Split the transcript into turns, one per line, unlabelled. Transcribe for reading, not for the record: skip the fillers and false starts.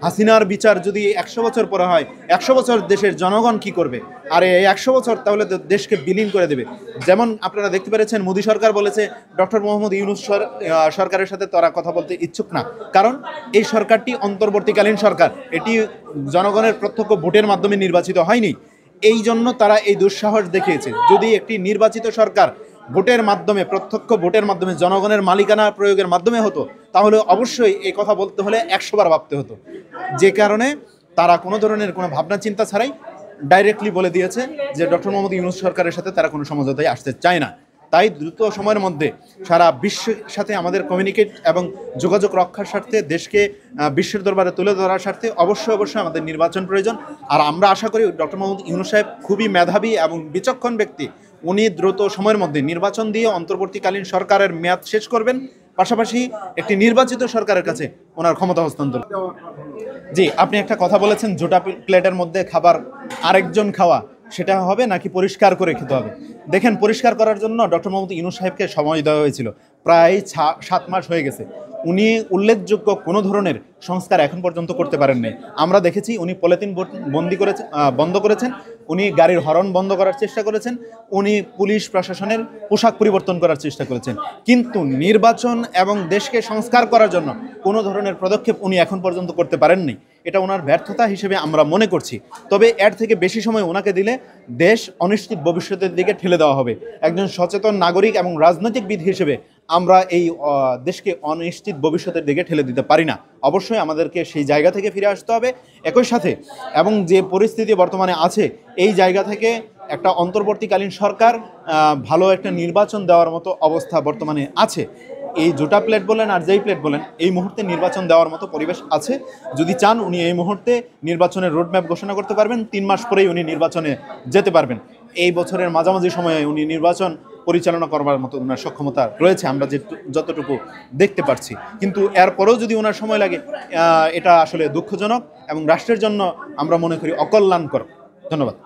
হাসিনার বিচার যদি ১০০ বছর পরে হয়, ১০০ বছর দেশের জনগণ কি করবে? আর এই ১০০ বছর তাহলে দেশকে বিলীন করে দেবে। যেমন আপনারা দেখতে পেরেছেন, মোদী সরকার বলেছে ডক্টর মোহাম্মদ ইউনূস সরকারের সাথে তারা কথা বলতে ইচ্ছুক না, কারণ এই সরকারটি অন্তর্বর্তীকালীন সরকার, এটি জনগণের প্রত্যক্ষ ভোটের মাধ্যমে নির্বাচিত হয়নি। এই জন্য তারা এই দুঃসাহস দেখিয়েছে। যদি একটি নির্বাচিত সরকার ভোটের মাধ্যমে, প্রত্যক্ষ ভোটের মাধ্যমে, জনগণের মালিকানা প্রয়োগের মাধ্যমে হতো, তাহলে অবশ্যই এই কথা বলতে হলে ১০০ বার ভাবতে হতো। যে কারণে তারা কোনো ধরনের কোনো ভাবনা চিন্তা ছাড়াই ডাইরেক্টলি বলে দিয়েছে যে ডক্টর মোহাম্মদ ইউনূস সরকারের সাথে তারা কোনো সমঝোতায় আসতে চায় না। তাই দ্রুত সময়ের মধ্যে সারা বিশ্বের সাথে আমাদের কমিউনিকেট এবং যোগাযোগ রক্ষার স্বার্থে, দেশকে বিশ্বের দরবারে তুলে ধরার স্বার্থে অবশ্যই আমাদের নির্বাচন প্রয়োজন। আর আমরা আশা করি ডক্টর মোহাম্মদ ইউনূস সাহেব খুবই মেধাবী এবং বিচক্ষণ ব্যক্তি। উনি দ্রুত সময়ের মধ্যে নির্বাচন দিয়ে অন্তর্বর্তীকালীন সরকারের মেয়াদ শেষ করবেন, পাশাপাশি একটি নির্বাচিত সরকারের কাছে ওনার ক্ষমতা হস্তান্তর। জি, আপনি একটা কথা বলেছেন, জোটা প্লেটের মধ্যে খাবার আরেকজন খাওয়া, সেটা হবে নাকি পরিষ্কার করে খেতে হবে? দেখেন, পরিষ্কার করার জন্য ডক্টর মোহাম্মদ ইউনূস সাহেবকে সময় দেওয়া হয়েছিল, প্রায় ৭ মাস হয়ে গেছে। উনি উল্লেখযোগ্য কোনো ধরনের সংস্কার এখন পর্যন্ত করতে পারেননি। আমরা দেখেছি উনি পলিথিন বন্ধ করেছেন, উনি গাড়ির হর্ন বন্ধ করার চেষ্টা করেছেন, উনি পুলিশ প্রশাসনের পোশাক পরিবর্তন করার চেষ্টা করেছেন, কিন্তু নির্বাচন এবং দেশকে সংস্কার করার জন্য কোনো ধরনের পদক্ষেপ উনি এখন পর্যন্ত করতে পারেননি। এটা ওনার ব্যর্থতা হিসেবে আমরা মনে করছি। তবে এর থেকে বেশি সময় ওনাকে দিলে দেশ অনিশ্চিত ভবিষ্যতের দিকে ঠেলে দেওয়া হবে। একজন সচেতন নাগরিক এবং রাজনৈতিকবিদ হিসেবে আমরা এই দেশকে অনিশ্চিত ভবিষ্যতের দিকে ঠেলে দিতে পারি না। অবশ্যই আমাদেরকে সেই জায়গা থেকে ফিরে আসতে হবে। একই সাথে এবং যে পরিস্থিতি বর্তমানে আছে, এই জায়গা থেকে একটা অন্তর্বর্তীকালীন সরকার, ভালো একটা নির্বাচন দেওয়ার মতো অবস্থা বর্তমানে আছে। এই জোটা প্লেট বলেন আর যেই প্লেট বলেন, এই মুহূর্তে নির্বাচন দেওয়ার মতো পরিবেশ আছে। যদি চান, উনি এই মুহূর্তে নির্বাচনের রোডম্যাপ ঘোষণা করতে পারবেন। ৩ মাস পরেই উনি নির্বাচনে যেতে পারবেন। এই বছরের মাঝামাঝি সময়ে উনি নির্বাচন পরিচালনা করবার মতো ওনার সক্ষমতা রয়েছে, আমরা যতটুকু দেখতে পাচ্ছি। কিন্তু এরপরেও যদি ওনার সময় লাগে, এটা আসলে দুঃখজনক এবং রাষ্ট্রের জন্য আমরা মনে করি অকল্যাণকর। ধন্যবাদ।